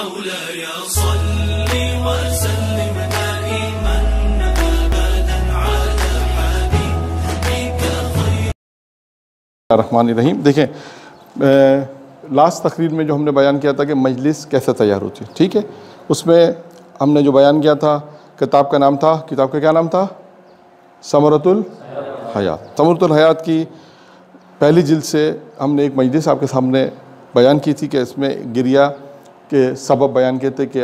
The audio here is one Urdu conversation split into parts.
مولاي صل وسلم دائما أبدا على حبيبك خير. الرحمن الرحیم. دیکھیں لاسٹ تقریر میں جو ہم نے بیان کیا تھا کہ مجلس کیسے تیار ہوتی ہے، ٹھیک ہے، اس میں ہم نے جو بیان کیا تھا کتاب کا نام تھا، کتاب کا کیا نام تھا؟ ثمرۃ الحیات. ثمرۃ الحیات کی پہلی جلد سے ہم نے ایک مجلس آپ کے سامنے بیان کی تھی کہ اس میں گریہ کے سبب بیان کیے تھے کہ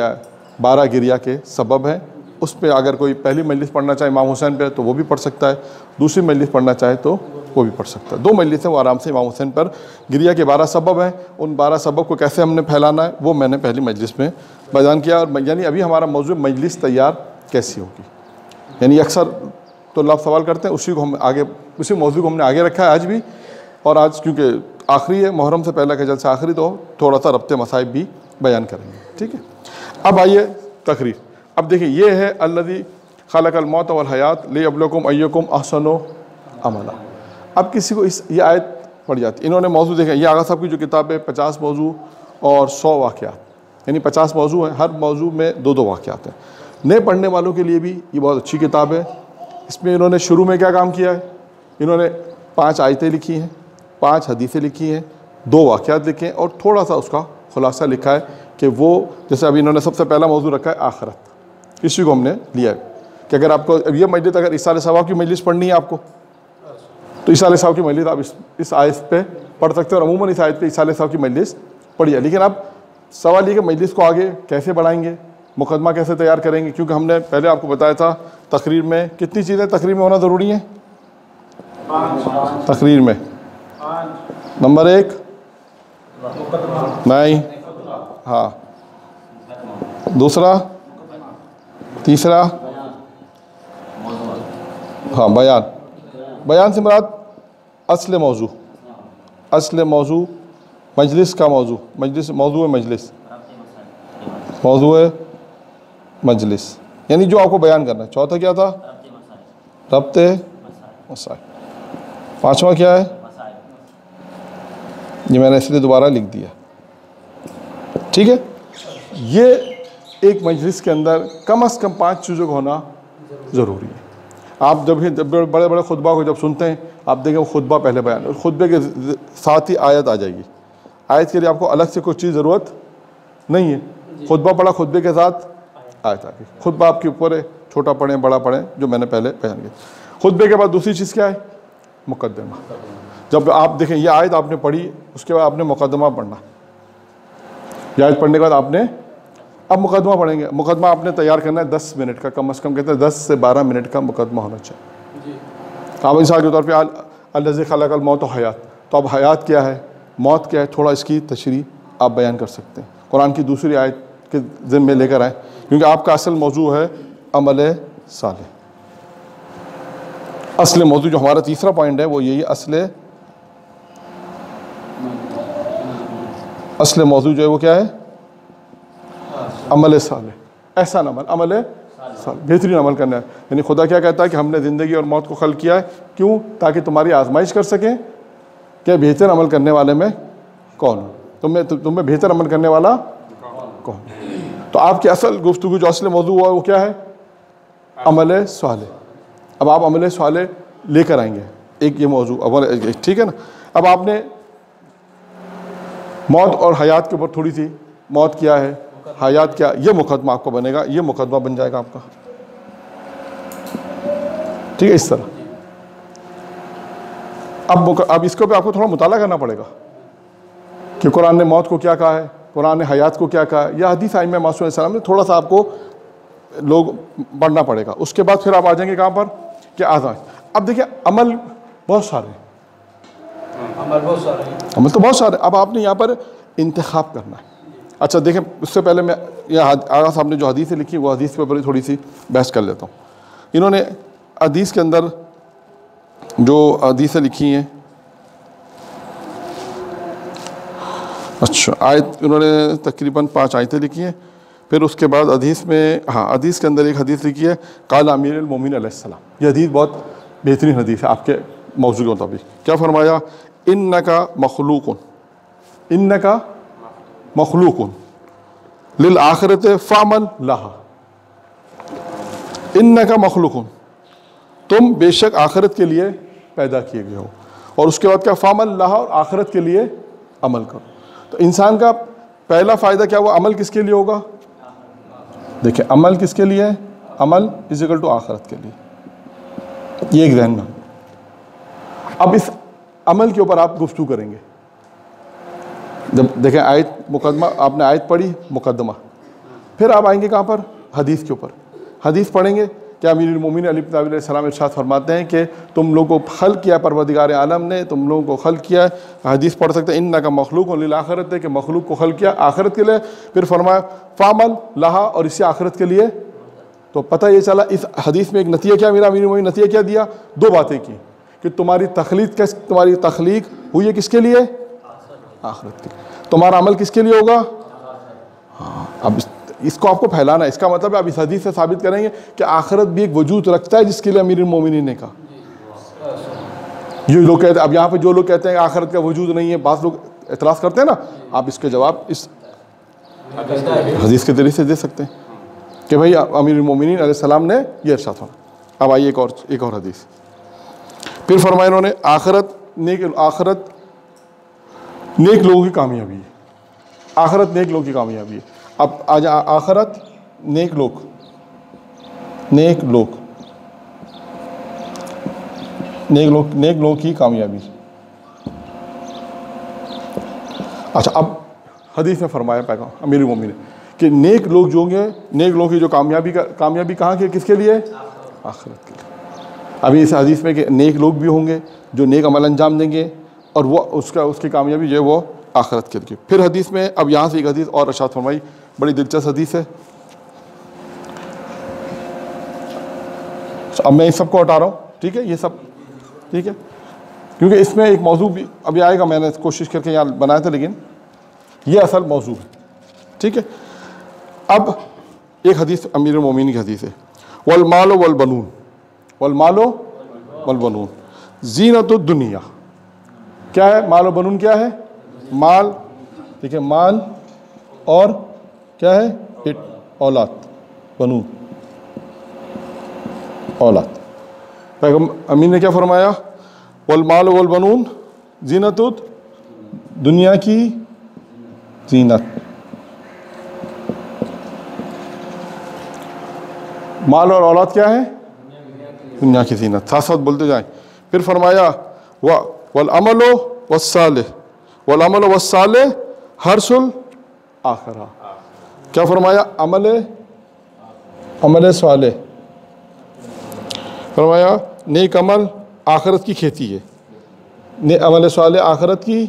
12 گریہ کے سبب ہیں. اس پہ اگر کوئی پہلی مجلس پڑھنا چاہے امام حسین پہ تو وہ بھی پڑھ سکتا ہے، دوسری مجلس پڑھنا چاہے تو وہ بھی پڑھ سکتا ہے. 2 مجلس ہیں وہ آرام سے امام حسین پر گریہ کے 12 سبب ہیں. ان 12 سبب کو کیسے ہم نے پھیلانا ہے وہ میں نے پہلی مجلس میں بیان کیا. اور یعنی ابھی ہمارا موضوع مجلس تیار کیسی ہوگی. یعنی اکثر تو لوگ سوال کرتے ہیں، اسی موضوع کو ہم نے آگے رکھا ہے آج بھی. اور آج کیونکہ آخری ہے، محرم سے پہلے کا جلسہ آخری، تو تھوڑا سا ربط مصائب بھی بیان کریں گے، ٹھیک ہے. اب آئیے تقریر. اب دیکھیں یہ ہے الذی خلق الموت والحیات لیبلوکم ایکم احسن عملا. اب کسی کو یہ آیت پڑھ جاتی ہے. انہوں نے موضوع دیکھیں، یہ آغا صاحب کی جو کتاب ہے 50 موضوع اور 100 واقعات، یعنی 50 موضوع ہیں، ہر موضوع میں 2 واقعات ہیں. نئے پڑھنے والوں کے لیے بھی یہ بہت اچھی کتاب ہے. اس میں انہوں نے شروع میں کیا کام کیا ہے؟ انہوں نے 5 آیتیں لکھی ہیں، 5 حدیثیں لکھی ہیں، 2 واقعات لکھے ہیں اور تھوڑا سا اس کا خلاصہ لکھا ہے کہ وہ جیسے ابھی انہوں نے سب سے پہلا موضوع رکھا ہے آخرت. اسی کو ہم نے لیا ہے کہ اگر آپ کو یہ مجلس، اگر ایصال ثواب کی مجلس پڑھنی ہے آپ کو تو ایصال ثواب کی مجلس آپ اس آیت پہ پڑھ سکتے ہیں. اور عموماً اس آیت پہ ایصال ثواب کی مجلس پڑھی ہے. لیکن اب سوال یہ کہ مجلس کو آگے کیسے بڑھائیں گے، مقدمہ کیسے تیار کریں گے، کیونکہ ہم نے پہلے آپ کو بتایا تھا تقریر میں کتنی چیزیں تقریر میں ہونا ضروری ہیں. 5 تقریر میں نمبر 1 نہیں، ہاں، دوسرا، تیسرا، ہاں بیان سے مراد اصل موضوع مجلس کا موضوع مجلس یعنی جو آپ کو بیان کرنا ہے. چوتھا کیا تھا؟ ربط مسائل. 5واں کیا ہے؟ یہ میں نے اس لیے دوبارہ لکھ دیا، ٹھیک ہے. یہ ایک مجلس کے اندر کم از کم 5 چیزوں کا ہونا ضروری ہے. آپ جب بڑے بڑے خطبہ کو جب سنتے ہیں آپ دیکھیں وہ خطبہ پہلے بیان، اور خطبے کے ساتھ ہی آیت آ جائے گی. آیت کے لیے آپ کو الگ سے کوئی چیز ضرورت نہیں ہے. خطبہ پڑھا، خطبے کے ساتھ آیت آ گئی. خطبہ آپ کے اوپر ہے، چھوٹا پڑھیں بڑا پڑھیں، جو میں نے پہلے بیان کیا. خطبے کے بعد دوسری چیز کیا ہے؟ مقدمہ. جب آپ دیکھیں یہ آیت آپ نے پڑھی، اس کے بعد آپ نے مقدمہ پڑھنا. یہ آیت پڑھنے کے بعد آپ نے اب مقدمہ پڑھیں گے. مقدمہ آپ نے تیار کرنا ہے 10 منٹ کا، کم از کم کہتے ہیں 10 سے 12 منٹ کا مقدمہ ہونا چاہیے. آپ مثال کے طور پہ الذی خلق الموت والحیات، تو اب حیات کیا ہے، موت کیا ہے، تھوڑا اس کی تشریح آپ بیان کر سکتے ہیں. قرآن کی دوسری آیت کے ذمے لے کر آئیں، کیونکہ آپ کا اصل موضوع ہے عمل صالح. اصل موضوع جو ہمارا تیسرا پوائنٹ ہے وہ یہی اصل موضوع جو ہے وہ کیا ہے؟ عمل صالح، احسن عمل صالح، بہترین عمل کرنا ہے. یعنی خدا کیا کہتا ہے کہ ہم نے زندگی اور موت کو خلق کیا ہے، کیوں؟ تاکہ تمہاری آزمائش کر سکیں کہ بہتر عمل کرنے والے میں کون ہو، تم میں بہتر عمل کرنے والا کون. تو آپ کی اصل گفتگو جو اصل موضوع ہوا وہ کیا ہے؟ عمل صالح. اب آپ عمل صالح لے کر آئیں گے ایک یہ موضوع، ٹھیک ہے نا. اب آپ نے موت اور حیات کے اوپر تھوڑی سی، موت کیا ہے، حیات کیا، یہ مقدمہ آپ کو بنے گا، یہ مقدمہ بن جائے گا آپ کا، ٹھیک ہے. اس طرح اب اس کو بھی آپ کو تھوڑا مطالعہ کرنا پڑے گا کہ قرآن نے موت کو کیا کہا ہے، قرآن نے حیات کو کیا کہا ہے، یا حدیث ائمہ معصومین علیہ السلام نے تھوڑا سا آپ کو لوگ پڑھنا پڑے گا. اس کے بعد پھر آپ آ جائیں گے کہاں پر کہ آزمائش. اب دیکھیں عمل بہت سارے ہیں، عمل تو بہت سارے. اب آپ نے یہاں پر انتخاب کرنا ہے. اچھا دیکھیں، اس سے پہلے میں یہ آغا صاحب نے جو حدیثیں لکھی وہ حدیث پہ بڑی تھوڑی سی بحث کر لیتا ہوں. انہوں نے حدیث کے اندر جو حدیثیں لکھی ہیں، اچھا آیت انہوں نے تقریباً 5 آیتیں لکھی ہیں. پھر اس کے بعد حدیث میں، حدیث کے اندر ایک حدیث لکھی ہے قال امیر المومنین علیہ السلام. یہ حدیث بہت بہترین حدیث ہے آپ کے موضوع کے مطابق. کیا فرمایا؟ انکا مخلوق للآخرت فعمل لہا انکا مخلوق، تم بے شک آخرت کے لیے پیدا کیے گئے ہو. اور اس کے بعد کیا؟ فعمل لہا، اور آخرت کے لیے عمل کرو. تو انسان کا پہلا فائدہ کیا ہوا؟ عمل کس کے لیے ہوگا؟ دیکھیں عمل کس کے لیے ہے؟ عمل از اکول ٹو آخرت کے لیے. یہ ایک ذہن میں. اب اس عمل کے اوپر آپ گفتگو کریں گے. جب دیکھیں آیت مقدمہ، آپ نے آیت پڑھی مقدمہ، پھر آپ آئیں گے کہاں پر؟ حدیث کے اوپر. حدیث پڑھیں گے کہ امیر المومنین علی بن ابی طالب علیہ السلام ارشاد فرماتے ہیں کہ تم لوگوں کو خلق کیا پروردگار عالم نے، تم لوگوں کو خلق کیا ہے. حدیث پڑھ سکتے ہیں انکا مخلوق للآخرت ہے کہ مخلوق کو خلق کیا آخرت کے لیے. پھر فرمایا فعمل لہا، اور اسے آخرت کے لیے. تو پتہ یہ چلا اس حدیث میں ایک نتیجہ کیا، میرا امیر المومنین نتیجہ کیا دیا؟ دو باتیں کی کہ تمہاری تخلیق ہوئی ہے کس کے لیے؟ آخرت کے لیے. تمہارا عمل کس کے لیے ہوگا؟ ہاں. اب اس کو آپ کو پھیلانا ہے. اس کا مطلب ہے آپ اس حدیث سے ثابت کریں گے کہ آخرت بھی ایک وجود رکھتا ہے جس کے لیے امیر المومنین نے کہا. یہ لوگ کہتے ہیں، اب یہاں پہ جو لوگ کہتے ہیں آخرت کا وجود نہیں ہے، بعض لوگ اعتراض کرتے ہیں نا، آپ اس کے جواب اس حدیث کے ذریعے سے دے سکتے ہیں کہ بھئی امیر المومنین علیہ السلام نے یہ ارشاد فرمایا. اب آئیے ایک اور حدیث. پھر فرمایا انہوں نے آخرت نیک لوگوں کی کامیابی ہے. آخرت نیک لوگوں کی کامیابی ہے. اب آج آخرت نیک لوگ کی کامیابی. اچھا اب حدیث میں فرمایا پیغام امیر المومنین کہ نیک لوگ جو ہوں گے، نیک لوگوں کی جو کامیابی کہاں کی، کس کے لیے؟ آخرت کے لیے. ابھی اس حدیث میں کہ نیک لوگ بھی ہوں گے جو نیک عمل انجام دیں گے، اور وہ اس کی کامیابی جو ہے وہ آخرت کے لیے. پھر حدیث میں اب یہاں سے ایک حدیث اور ارشاد فرمائی، بڑی دلچسپ حدیث ہے. اب میں اس سب کو ہٹا رہا ہوں، ٹھیک ہے، یہ سب ٹھیک ہے، کیونکہ اس میں ایک موضوع بھی ابھی آئے گا. میں نے کوشش کر کے یہاں بنایا تھا لیکن یہ اصل موضوع ہے، ٹھیک ہے. اب ایک حدیث امیر المومنین کی حدیث ہے، والمال والبنون زینت الدنیا. کیا ہے مال و بنون؟ کیا ہے مال؟ ٹھیک ہے، مال اور کیا ہے؟ اولاد. بنون اولاد. پیغمبر امین نے کیا فرمایا؟ والمال والبنون زینت دنیا کی زینت. مال اور اولاد کیا ہے؟ دنیا کی زینت. ساتھ ساتھ بولتے جائیں. پھر فرمایا والعمل والصالح حرث الآخرہ. کیا فرمایا؟ عمل صالح. فرمایا نیک عمل آخرت کی کھیتی ہے، عمل صالح آخرت کی.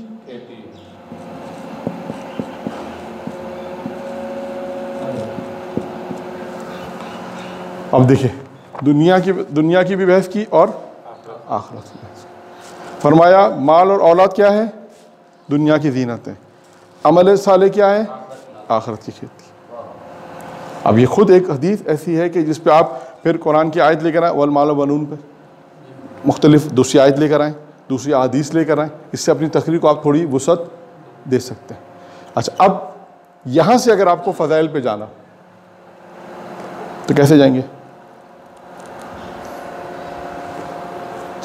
اب دیکھیں دنیا کی بھی بحث کی اور آخرت کی بحث. فرمایا مال اور اولاد کیا ہے؟ دنیا کی زینت ہے. عمل صالح کیا ہے؟ آخرت کی کھیتی. اب یہ خود ایک حدیث ایسی ہے کہ جس پہ آپ پھر قرآن کی آیت لے کر آئیں، والمال والبنون پہ مختلف دوسری آیت لے کر آئیں، دوسری حدیث لے کر آئیں. اس سے اپنی تقریر کو آپ تھوڑی وسعت دے سکتے ہیں. اچھا اب یہاں سے اگر آپ کو فضائل پہ جانا تو کیسے جائیں گے؟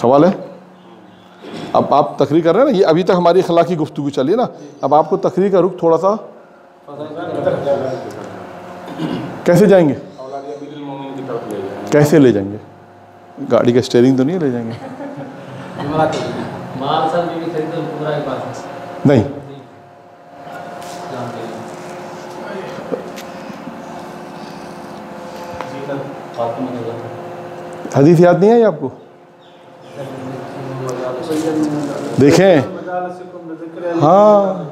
سوال ہے. اب آپ تقریر کر رہے ہیں نا، یہ ابھی تک ہماری اخلاقی گفتگو چلی ہے نا، اب آپ کو تقریر کا رخ تھوڑا سا کیسے جائیں گے؟ کیسے لے جائیں گے؟ گاڑی کا اسٹیئرنگ تو نہیں لے جائیں گے؟ نہیں. حدیث یاد نہیں ہے آپ کو؟ دیکھیں ہاں.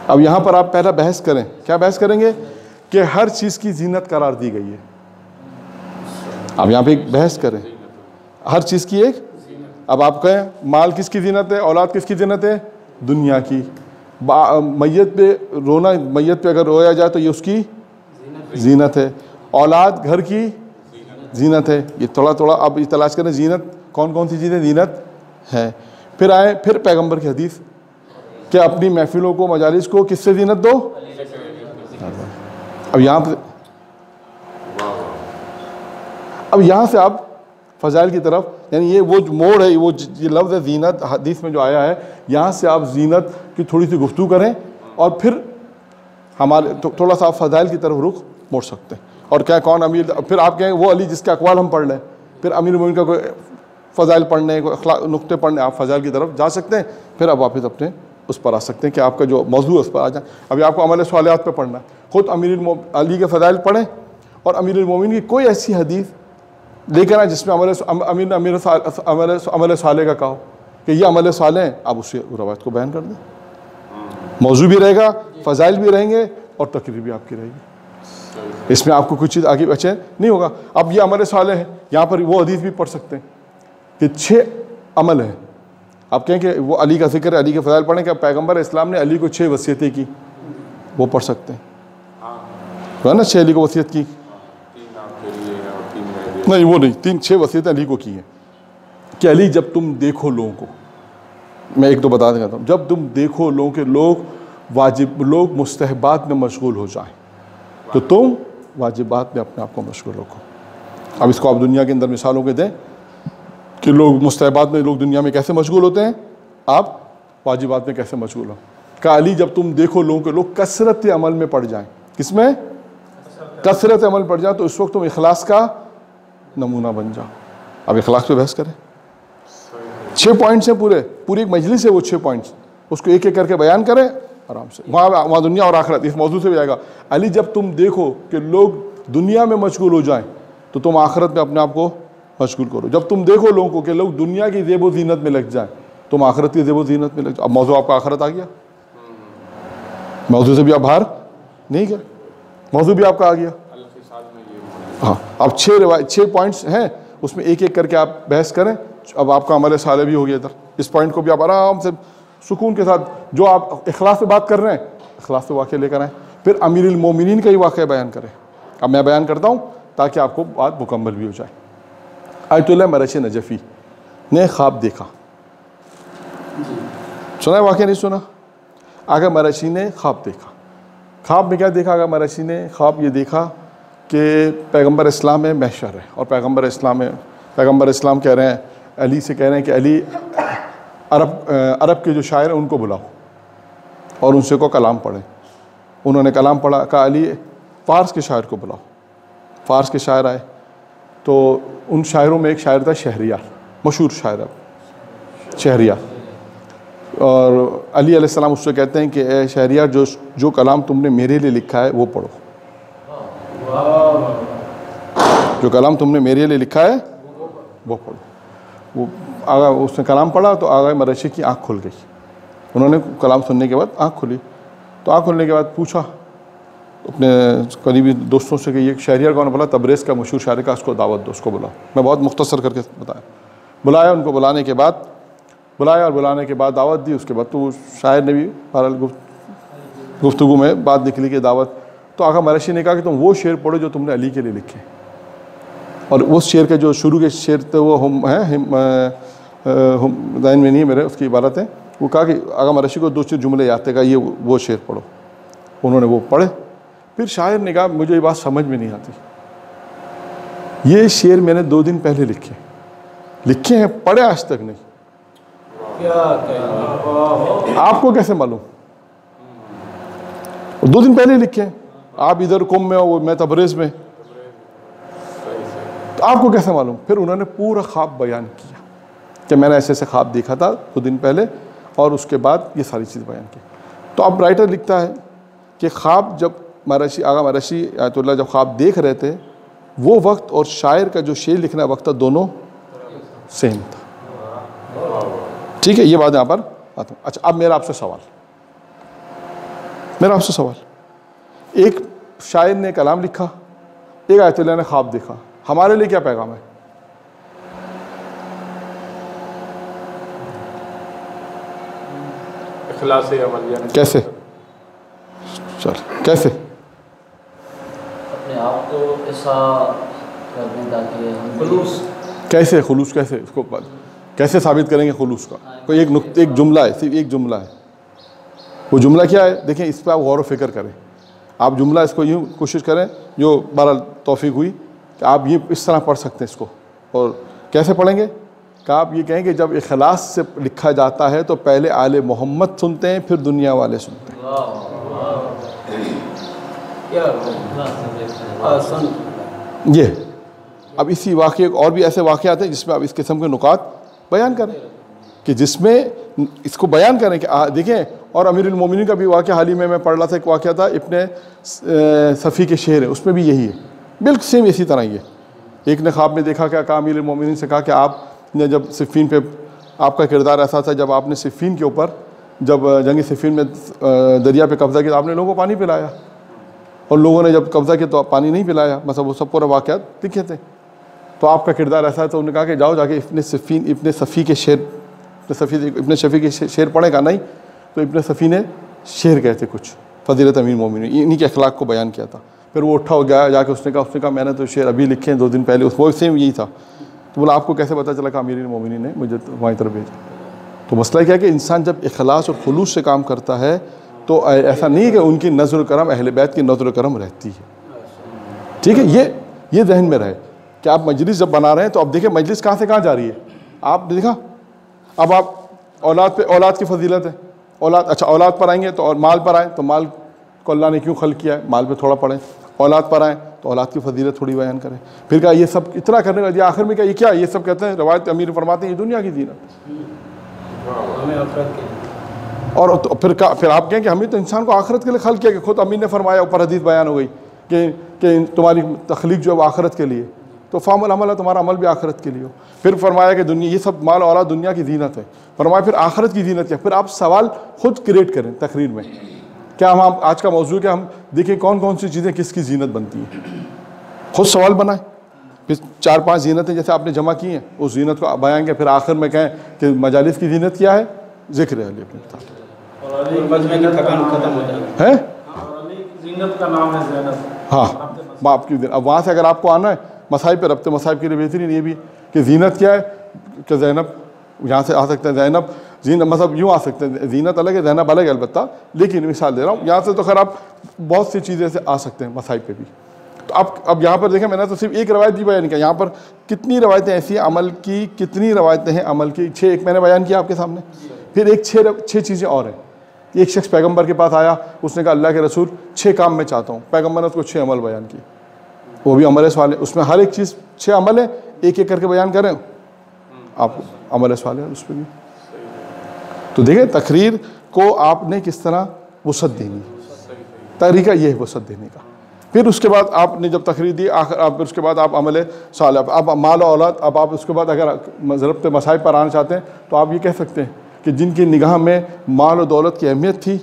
اب یہاں پر آپ پہلا بحث کریں. کیا بحث کریں گے؟ کہ ہر چیز کی زینت قرار دی گئی ہے. اب یہاں پہ ایک بحث کریں ہر چیز کی ایک. اب آپ کہیں مال کس کی زینت ہے؟ اولاد کس کی زینت ہے؟ دنیا کی. میت پہ رونا، میت پہ اگر رویا جائے تو یہ اس کی زینت ہے. اولاد گھر کی زینت ہے. یہ تھوڑا آپ تلاش کریں زینت کون کون سی چیزیں زینت ہے. پھر پیغمبر کی حدیث کہ اپنی محفلوں کو، مجالس کو کس سے زینت دو؟ اب یہاں سے آپ فضائل کی طرف، یعنی یہ وہ موڑ ہے، وہ یہ لفظ ہے زینت حدیث میں جو آیا ہے، یہاں سے آپ زینت کی تھوڑی سی گفتگو کریں اور پھر ہمارے تھوڑا سا آپ فضائل کی طرف رخ موڑ سکتے ہیں. اور کیا کون امیر، پھر آپ کہیں وہ علی جس کے اقوال ہم پڑھ لیں، پھر امیر المومنین کا کوئی فضائل پڑھنے، کوئی اخلاق نقطے پڑھنے، آپ فضائل کی طرف جا سکتے ہیں. پھر آپ واپس اپنے اس پر آ سکتے ہیں کہ آپ کا جو موضوع ہے اس پر آ جائیں. ابھی آپ کو عمل صالحات پہ پڑھنا ہے، خود علی کے فضائل پڑھیں اور امیر المومنین کی کوئی ایسی حدیث لے کر آئیں جس میں عمل صالح کا کہا ہو کہ یہ عمل صالح ہیں، آپ اس روایت کو بیان کر دیں. موضوع بھی رہے گا، فضائل بھی رہیں گے اور تقریر بھی آپ کی رہے گی. اس میں آپ کو کچھ چیز آگے پیچھے نہیں ہوگا. اب یہ عمل صالح ہے، یہاں پر وہ حدیث بھی پڑھ سکتے ہیں کہ 6 عمل ہیں. آپ کہیں کہ وہ علی کا ذکر ہے، علی کے فضائل پڑھیں کہ پیغمبر اسلام نے علی کو 6 وصیتیں کی، وہ پڑھ سکتے ہیں. ہے نا 6 علی کو وصیت کی؟ نہیں وہ نہیں، 6 وصیتیں علی کو کی ہیں کہ علی جب تم دیکھو لوگوں کو، میں ایک تو بتا دیں گا، جب تم دیکھو لوگوں کے لوگ مستحبات میں مشغول ہو جائیں تو تم واجبات میں اپنے آپ کو مشغول رکھو. اب اس کو آپ دنیا کے اندر مثالوں کے دیں کہ لوگ مستحبات میں لوگ دنیا میں کیسے مشغول ہوتے ہیں، آپ واجبات میں کیسے مشغول ہو. کہ علی جب تم دیکھو لوگوں کے لوگ کثرت عمل میں پڑ جائیں، کس میں؟ کثرت عمل پڑ جائیں، تو اس وقت تم اخلاص کا نمونہ بن جاؤ. اب اخلاص پہ بحث کریں. 6 پوائنٹس ہیں، پوری ایک مجلس ہے وہ 6 پوائنٹس، اس کو ایک ایک کر کے بیان کریں آرام سے. وہاں دنیا اور آخرت اس موضوع سے بھی آئے گا. علی جب تم دیکھو کہ لوگ دنیا میں مشغول ہو جائیں تو تم آخرت میں اپنے آپ کو مشغول کرو. جب تم دیکھو لوگوں کو کہ لوگ دنیا کی زیب و زینت میں لگ جائیں تم آخرت کی زیب و زینت میں لگ جاؤ. اب موضوع آپ کا آخرت آ گیا، موضوع سے بھی آپ باہر نہیں گئے، موضوع بھی آپ کا آ گیا. ہاں اب 6 پوائنٹس ہیں، اس میں ایک ایک کر کے آپ بحث کریں. اب آپ کا عمل صالح بھی ہو گیا ادھر. اس پوائنٹ کو بھی آپ آرام سے سکون کے ساتھ، جو آپ اخلاص سے بات کر رہے ہیں اخلاص سے واقعہ لے کر آئیں. پھر امیر المومنین کا ہی واقعہ بیان کریں. اب میں بیان کرتا ہوں تاکہ آپ کو بات مکمل بھی ہو جائے. آیت اللہ مرشی نجفی نے خواب دیکھا. سنا ہے واقعہ؟ نہیں سنا؟ آگا مرشی نے خواب دیکھا. خواب میں کیا دیکھا؟ آگا مرشی نے خواب یہ دیکھا کہ پیغمبر اسلام میں محشر ہے اور پیغمبر اسلام کہہ رہے ہیں علی سے، کہہ رہے ہیں کہ علی عرب کے جو شاعر ہیں ان کو بلاؤ اور ان سے کو کلام پڑھیں. انہوں نے کلام پڑھا. کہا علی فارس کے شاعر کو بلاؤ. فارس کے شاعر آئے تو ان شاعروں میں ایک شاعر تھا شہریار، مشہور شاعر ہے شہریار. اور علی علیہ السلام اس سے کہتے ہیں کہ اے شہریار، جو کلام تم نے میرے لیے لکھا ہے وہ پڑھو. جو کلام تم نے میرے لیے لکھا ہے وہ پڑھو. وہ آگا اس نے کلام پڑھا تو آگا مرشی کی آنکھ کھل گئی. انہوں نے کلام سننے کے بعد آنکھ کھلی تو آنکھ کھلنے کے بعد پوچھا اپنے قریبی دوستوں سے کہ یہ شہریار کون؟ بولا تبریز کا مشہور شاعر کا، اس کو دعوت دو، اس کو بلاؤ. میں بہت مختصر کر کے بتایا. بلایا ان کو، بلانے کے بعد دعوت دی. اس کے بعد تو شاعر نے بھی بہرحال گفتگو میں بات نکلی کہ دعوت. تو آقا مرشی نے کہا کہ تم وہ شعر پڑھو جو تم نے علی کے لیے لکھے. اور اس شعر کے جو شروع کے شعر تھے وہ ہم ذہن میں نہیں ہے میرے، اس کی عبارت ہے. وہ کہا کہ آقا مرشی کو 2 جملے یاد تھے، کہا یہ وہ شعر پڑھو. انہوں نے وہ پڑھے. پھر شاعر نے کہا مجھے یہ بات سمجھ میں نہیں آتی، یہ شعر میں نے 2 دن پہلے لکھے ہیں، پڑھے آج تک نہیں. آپ کو کیسے معلوم؟ 2 دن پہلے لکھے ہیں. آپ ادھر قم میں ہو، میں تبریز میں، تو آپ کو کیسے معلوم؟ پھر انہوں نے پورا خواب بیان کیا کہ میں نے ایسے خواب دیکھا تھا 2 دن پہلے، اور اس کے بعد یہ ساری چیز بیان کی. تو اب رائٹر لکھتا ہے کہ خواب جب آغا مرشی آیت اللہ جب خواب دیکھ رہے تھے، وہ وقت اور شاعر کا جو شعر لکھنا وقت تھا دونوں سیم تھا. ٹھیک ہے، یہ بات یہاں پر آتا ہوں. اچھا اب میرا آپ سے سوال، ایک شاعر نے کلام لکھا، ایک آیت اللہ نے خواب دیکھا، ہمارے لیے کیا پیغام ہے؟ اخلاص عمل. کیسے؟ چل کیسے؟ اپنے آپ کو ایسا کر دیں تاکہ ہم خلوص. کیسے خلوص؟ کیسے اس کو کیسے ثابت کریں گے خلوص کا؟ کوئی ایک جملہ ہے، صرف ایک جملہ ہے. وہ جملہ کیا ہے؟ دیکھیں اس پہ آپ غور و فکر کریں. آپ جملہ اس کو یوں کوشش کریں جو بہرحال توفیق ہوئی کہ آپ یہ اس طرح پڑھ سکتے ہیں اس کو. اور کیسے پڑھیں گے کہ آپ یہ کہیں کہ جب اخلاص سے لکھا جاتا ہے تو پہلے آل محمد سنتے ہیں پھر دنیا والے سنتے ہیں. یہ اب اسی واقعے اور بھی ایسے واقعات ہیں جس میں آپ اس قسم کے نکات بیان کریں کہ جس میں اس کو بیان کریں کہ دیکھیں. اور امیر المومنین کا بھی واقعہ حال ہی میں پڑھ رہا تھا، ایک واقعہ تھا ابن صفی کے شعر ہے، اس میں بھی یہی ہے بالکل سیم اسی طرح ہی ہے. ایک نے خواب میں دیکھا کہا امیر المومنین سے کہا کہ آپ نے جب صفین پہ آپ کا کردار ایسا تھا جب آپ نے صفین کے اوپر جب جنگ صفین میں دریا پہ قبضہ کیا آپ نے لوگوں کو پانی پلایا اور لوگوں نے جب قبضہ کیا تو پانی نہیں پلایا، مطلب وہ سب پورا واقعات لکھے تھے. تو آپ کا کردار ایسا ہے تو انہوں نے کہا کہ جاؤ جا کے ابن صفی کے شعر پڑھے گا. نہیں تو ابن صفی نے شعر کہے تھے کچھ فضیلت امیر المومنین، انہی کے اخلاق کو بیان کیا تھا. پھر وہ اٹھا ہو گیا جا کے اس نے کہا میں نے تو شعر ابھی لکھے ہیں 2 دن پہلے، وہ سیم یہی تھا. تو بولا آپ کو کیسے پتہ چلا کہ امیر المومنین نے مجھے وہاں طرف بھیجا. تو مسئلہ کیا ہے کہ انسان جب اخلاص اور خلوص سے کام کرتا ہے تو ایسا نہیں کہ ان کی نظر و کرم اہل بیت کی نظر و کرم رہتی ہے. ٹھیک ہے، یہ ذہن میں رہے کہ آپ مجلس جب بنا رہے ہیں تو اب دیکھیں مجلس کہاں سے کہاں جا رہی ہے. آپ نے دیکھا اب آپ اولاد کی فضیلت ہے، اولاد پر آئیں گے تو اور مال پر آئیں تو مال کو اللہ نے کیوں خلق کیا ہے، مال پہ تھوڑا پڑھیں. اولاد پر آئیں تو اولاد کی فضیلت تھوڑی بیان کریں. پھر کہا یہ سب اتنا کرنے کا دیا آخر میں کہا یہ کیا، یہ سب کہتے ہیں روایت امیر فرماتے ہیں یہ دنیا کی زینت. اور پھر آپ کہیں کہ ہمیں تو انسان کو آخرت کے لیے خلق کیا، کہ خود امیر نے فرمایا اوپر حدیث بیان ہو گئی کہ تمہاری تخلیق جو ہے وہ آخرت کے لیے، تو فام العمل ہے تمہارا عمل بھی آخرت کے لیے ہو. پھر فرمایا کہ دنیا یہ سب مال اولاد دنیا کی زینت ہے. فرمایا پھر آخرت کی زینت کیا. پھر آپ سوال خود کریٹ کریں تقریر میں. کیا ہم آج کا موضوع کہ ہم دیکھیں کون کون سی چیزیں کس کی زینت بنتی ہیں، خود سوال بنائیں. پھر 4-5 زینتیں جیسے آپ نے جمع کی ہیں اس زینت کو بیان کے پھر آخر میں کہیں کہ مجالس کی زینت کیا ہے، ذکر ہے علی ہے. ہاں آپ کی اب وہاں سے اگر آپ کو آنا ہے مصائب پہ ربط مصائب کے لیے بہترین یہ بھی کہ زینت کیا ہے کہ زینب یہاں سے آ سکتے ہیں. زینب زینت مطلب یوں آ سکتے ہیں، زینت الگ ہے زینب الگ ہے البتہ، لیکن مثال دے رہا ہوں یہاں سے تو خیر آپ بہت سی چیزیں سے آ سکتے ہیں مصائب پہ بھی. تو اب یہاں پر دیکھیں میں نے تو صرف ایک روایت بھی بیان کیا، یہاں پر کتنی روایتیں ایسی ہیں عمل کی، کتنی روایتیں ہیں عمل کی. 6 ایک میں نے بیان کیا آپ کے سامنے، پھر ایک 6 چیزیں اور ہیں. ایک شخص پیغمبر کے پاس آیا، اس نے کہا اللہ کے رسول 6 کام میں چاہتا ہوں. پیغمبر نے اس کو 6 عمل بیان کیے، وہ بھی عمل سوال ہے، اس میں ہر ایک چیز 6 عمل ہے، ایک ایک کر کے بیان کریں آپ عمل سوال ہے اس پہ بھی. تو دیکھیں تقریر کو آپ نے کس طرح وسعت دینی، طریقہ یہ ہے وسعت دینے کا. پھر اس کے بعد آپ نے جب تقریر دی پھر اس کے بعد آپ عمل صالح، اب مال و اولاد، اب آپ اس کے بعد اگر ضربت مصائب پر آنا چاہتے ہیں تو آپ یہ کہہ سکتے ہیں کہ جن کی نگاہ میں مال و دولت کی اہمیت تھی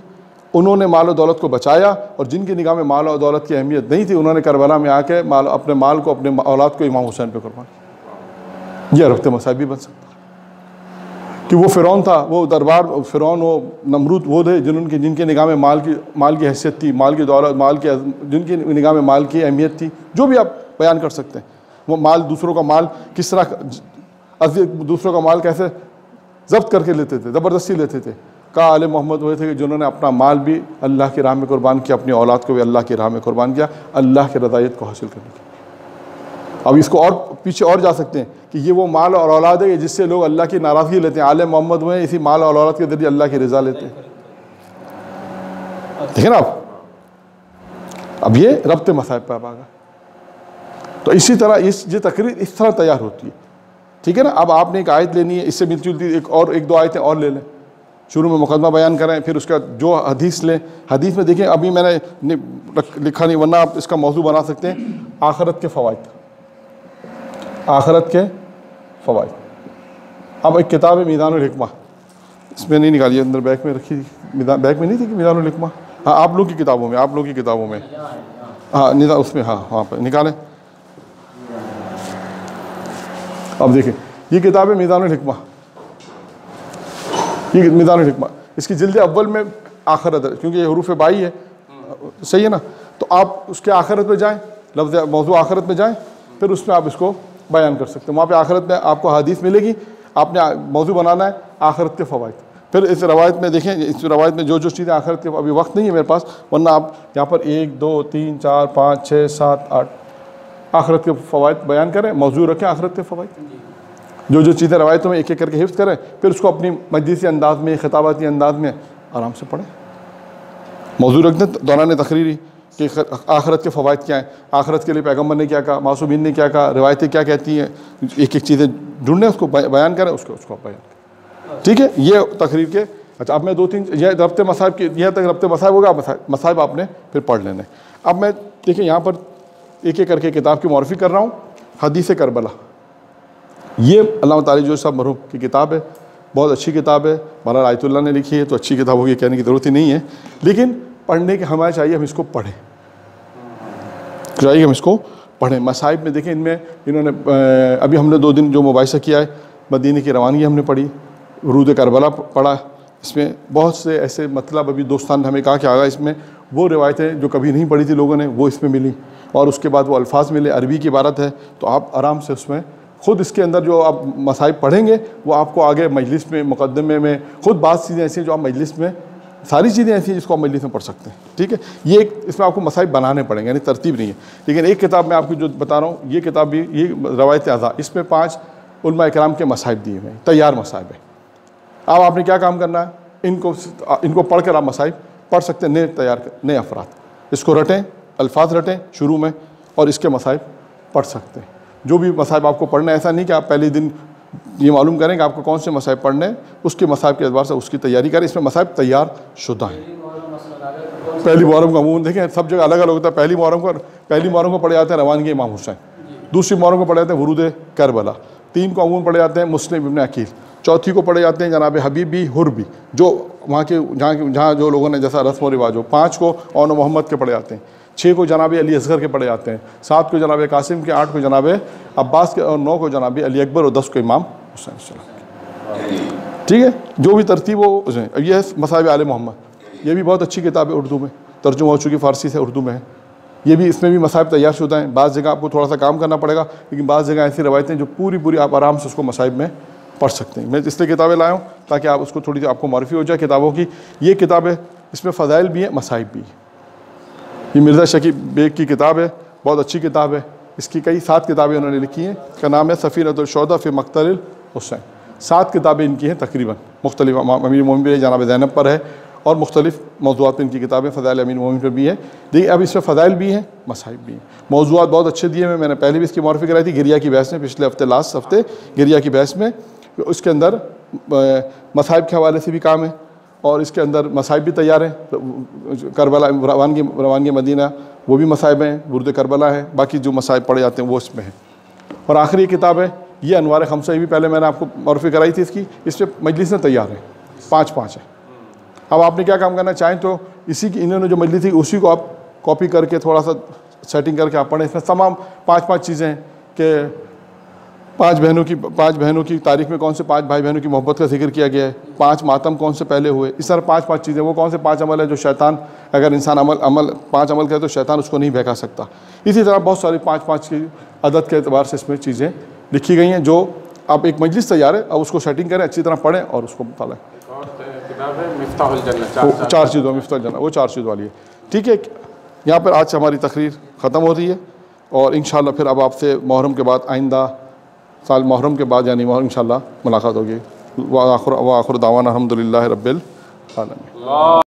انہوں نے مال و دولت کو بچایا، اور جن کی نگاہ میں مال و دولت کی اہمیت نہیں تھی انہوں نے کربلا میں آ کے اپنے مال کو اپنے اولاد کو امام حسین پہ قربان کیا. یہ ربط مصائب بھی بن سکتا کہ وہ فرعون تھا، وہ دربار فرعون، وہ نمرود، وہ تھے جن کی نگاہ میں مال کی حیثیت تھی، مال کی دولت، جن کی نگاہ میں مال کی اہمیت تھی. جو بھی آپ بیان کر سکتے ہیں وہ مال، دوسروں کا مال کس طرح دوسروں کا مال کیسے ضبط کر کے لیتے تھے، زبردستی لیتے تھے. کہا آل محمد ہوئے تھے کہ جنہوں نے اپنا مال بھی اللہ کی راہ میں قربان کیا، اپنی اولاد کو بھی اللہ کی راہ میں قربان کیا اللہ کی رضایت کو حاصل کرنے کے. اب اس کو اور پیچھے اور جا سکتے ہیں کہ یہ وہ مال اور اولاد ہے جس سے لوگ اللہ کی ناراضگی لیتے ہیں. آل محمد ہوئے اسی مال اور اولاد کے ذریعے اللہ کی رضا لیتے ہیں. دیکھیں نا آپ، اب یہ ربط مصائب پہ آ گا. تو اسی طرح یہ تقریر اس طرح تیار ہوتی ہے. ٹھیک ہے نا. اب آپ نے ایک آیت لینی ہے، اس سے ملتی جلتی ایک دو آیتیں اور لے لیں، شروع میں مقدمہ بیان کریں، پھر اس کا جو حدیث لیں. حدیث میں دیکھیں ابھی میں نے لکھا نہیں ورنہ آپ اس کا موضوع بنا سکتے ہیں آخرت کے فوائد. آخرت کے فوائد. اب ایک کتاب ہے میدان الحکمہ، اس میں نہیں نکالی، اندر بیگ میں رکھی تھی، بیگ میں نہیں تھی کہ میدان الحکمہ. ہاں آپ لوگ کی کتابوں میں، ہاں اس میں، ہاں وہاں پہ نکالیں. اب دیکھیں یہ کتاب ہے میدان الحکمہ، یہ میدان الحکمہ، اس کی جلد اول میں آخرت ہے کیونکہ یہ حروف بائی ہے، صحیح ہے نا. تو آپ اس کے آخرت پہ جائیں، لفظ موضوع آخرت میں جائیں، پھر اس میں آپ اس کو بیان کر سکتے ہیں. وہاں پہ آخرت میں آپ کو حدیث ملے گی، آپ نے موضوع بنانا ہے آخرت کے فوائد. پھر اس روایت میں دیکھیں، اس روایت میں جو چیزیں آخرت کے، ابھی وقت نہیں ہے میرے پاس، ورنہ آپ یہاں پر 1 2 3 4 5 6 7 8 آخرت کے فوائد بیان کریں، موضوع رکھیں آخرت کے فوائد، جو چیزیں روایتوں میں ایک ایک کر کے حفظ کریں، پھر اس کو اپنی مجلسی انداز میں، خطاباتی انداز میں آرام سے پڑھیں، موضوع رکھ دیں دوران تقریری کہ آخرت کے فوائد کیا ہیں، آخرت کے لیے پیغمبر نے کیا کہا، معصومین نے کیا کہا، روایتیں کیا کہتی ہیں، ایک ایک چیزیں ڈھونڈیں، اس کو بیان کریں، اس کو بیان کریں، ٹھیک ہے۔ یہ تقریر کے اچھا، اب میں 2 3 یہ ربط مصائب کے، یہاں تک ربط مصائب ہوگا، مصائب آپ نے پھر پڑھ لینے۔ اب میں دیکھیں یہاں پر ایک ایک کر کے کتاب کی معرفی کر رہا ہوں۔ حدیث کربلا، یہ علامہ طارق جوشی صاحب مرحوم کی کتاب ہے، بہت اچھی کتاب ہے، مولانا آیت اللہ نے لکھی ہے، تو اچھی کتاب ہوگی کہنے کی ضرورت ہی نہیں ہے، لیکن پڑھنے کے ہمیں چاہیے ہم اس کو پڑھیں، چاہیے ہم اس کو پڑھیں۔ مصائب میں دیکھیں، ان میں انہوں نے ابھی ہم نے 2 دن جو مباحثہ کیا ہے، مدینے کی روانگی ہم نے پڑھی، ورود کربلا پڑھا، اس میں بہت سے ایسے مطلب ابھی دوستان نے ہمیں کہا کہ آگا اس میں وہ روایتیں جو کبھی نہیں پڑھی تھی لوگوں نے، وہ اس میں ملی، اور اس کے بعد وہ الفاظ ملے، عربی کی عبارت ہے، تو آپ آرام سے اس میں خود اس کے اندر جو آپ مصائب پڑھیں گے وہ آپ کو آگے مجلس میں، مقدمے میں، خود بعض چیزیں ایسی ہیں جو آپ مجلس میں، ساری چیزیں ایسی ہیں جس کو آپ مجلس میں پڑھ سکتے ہیں، ٹھیک ہے۔ یہ ایک اس میں آپ کو مصائب بنانے پڑیں گے، یعنی ترتیب نہیں ہے، لیکن ایک کتاب میں آپ کو جو بتا رہا ہوں، یہ کتاب بھی، یہ روایت اعضاء، اس میں 5 علماء اکرام کے مصائب دیے ہوئے ہیں، تیار مصائب ہیں۔ اب آپ نے کیا کام کرنا ہے، ان کو پڑھ کر آپ مصائب پڑھ سکتے ہیں، نئے افراد اس کو رٹیں، الفاظ رٹیں شروع میں، اور اس کے مصائب پڑھ سکتے ہیں۔ جو بھی مصائب آپ کو پڑھنا ہے، ایسا نہیں کہ آپ پہلے دن یہ معلوم کریں کہ آپ کو کون سے مصائب پڑھنے ہیں، اس کے مصائب کے اعتبار سے اس کی تیاری کریں۔ اس میں مصائب تیار شدہ ہیں۔ پہلی محرم کا عموماً دیکھیں سب جگہ الگ الگ ہوتا ہے، پہلی محرم کو پڑھے جاتے ہیں روانگی امام حسین، دوسری محرم کو پڑھے جاتے ہیں ورود کربلا، 3 کو عموماً پڑھے جاتے ہیں مسلم ابن عقیل، چوتھی کو پڑھے جاتے ہیں جناب حبیب بھی حر بھی، جو وہاں کے جہاں جو لوگوں نے جیسا رسم و رواج ہو، 5 کو اون محمد کے پڑھے جاتے ہیں، 6 کو جناب علی اصغر کے پڑھے جاتے ہیں، 7 کو جناب قاسم کے، 8 کو جناب عباس کے، اور 9 کو جناب علی اکبر، اور 10 کو امام حسین السلام، ٹھیک ہے۔ جو بھی ترتیب ہو اس میں۔ اب یہ ہے مصائب آل محمد، یہ بھی بہت اچھی کتاب ہے، اردو میں ترجمہ ہو چکی، فارسی سے اردو میں ہے، یہ بھی، اس میں بھی مصائب تیار شدہ ہیں۔ بعض جگہ آپ کو تھوڑا سا کام کرنا پڑے گا، لیکن بعض جگہ ایسی روایتیں جو پوری آپ آرام سے اس کو مصائب میں پڑھ سکتے ہیں۔ میں اس لیے کتابیں لایا ہوں تاکہ آپ اس کو تھوڑی سی آپ کو معرفی ہو جائے کتابوں کی۔ یہ کتاب ہے، اس میں فضائل بھی ہیں، مصائب بھی ہیں۔ یہ مرزا شکیب بیگ کی کتاب ہے، بہت اچھی کتاب ہے، اس کی کئی 7 کتابیں انہوں نے لکھی ہیں، کا نام ہے سفینۃ الشہداء فی مقتل الحسین۔ 7 کتابیں ان کی ہیں تقریباً، مختلف امیر المومنین جناب زینب پر ہے، اور مختلف موضوعات پہ ان کی کتابیں، فضائل امیر المومنین پر بھی ہے۔ دیکھیے اب اس میں فضائل بھی ہیں، مصائب بھی ہیں، موضوعات بہت اچھے دیے ہیں۔ میں نے پہلے بھی اس کی معرفی کرائی تھی گریہ کی بحث میں، پچھلے ہفتے، لاسٹ ہفتے گریہ کی بحث میں، اس کے اندر مصائب کے حوالے سے بھی کام ہے، اور اس کے اندر مصائب بھی تیار ہیں۔ کربلا روانگی مدینہ، وہ بھی مصائب ہیں، ورود کربلا ہے، باقی جو مصائب پڑھے جاتے ہیں وہ اس میں ہیں۔ اور آخری کتاب ہے یہ انوار خمسہ، یہ بھی پہلے میں نے آپ کو معرفی کرائی تھی اس میں مجلس میں تیار ہے، 5 ہے۔ اب آپ نے کیا کام کرنا، چاہیں تو اسی کی، انہوں نے جو مجلس تھی اسی کو آپ کاپی کر کے تھوڑا سا سیٹنگ کر کے آپ پڑھیں۔ اس میں تمام 5 چیزیں ہیں کہ 5 بہنوں کی تاریخ میں کون سے 5 بھائی بہنوں کی محبت کا ذکر کیا گیا ہے، 5 ماتم کون سے پہلے ہوئے، اس طرح 5 چیزیں، وہ کون سے 5 عمل ہے جو شیطان، اگر انسان 5 عمل کرے تو شیطان اس کو نہیں بہکا سکتا۔ اسی طرح بہت ساری 5 کی عدد کے اعتبار سے اس میں چیزیں لکھی گئی ہیں، جو آپ ایک مجلس تیار ہے، اب اس کو سیٹنگ کریں، اچھی طرح پڑھیں اور اس کو مطالعہ کریں۔ مفتاح الجنہ، 4 چیزوں، مفتاح الجنہ وہ 4 چیز والی ہے، ٹھیک ہے۔ یہاں پر آج سے ہماری تقریر ختم ہو رہی ہے، اور انشاءاللہ پھر اب آپ سے محرم کے بعد، آئندہ سال محرم کے بعد یعنی محرم انشاءاللہ ملاقات ہوگی۔ وآخر دعوانا الحمدللہ رب العالمین۔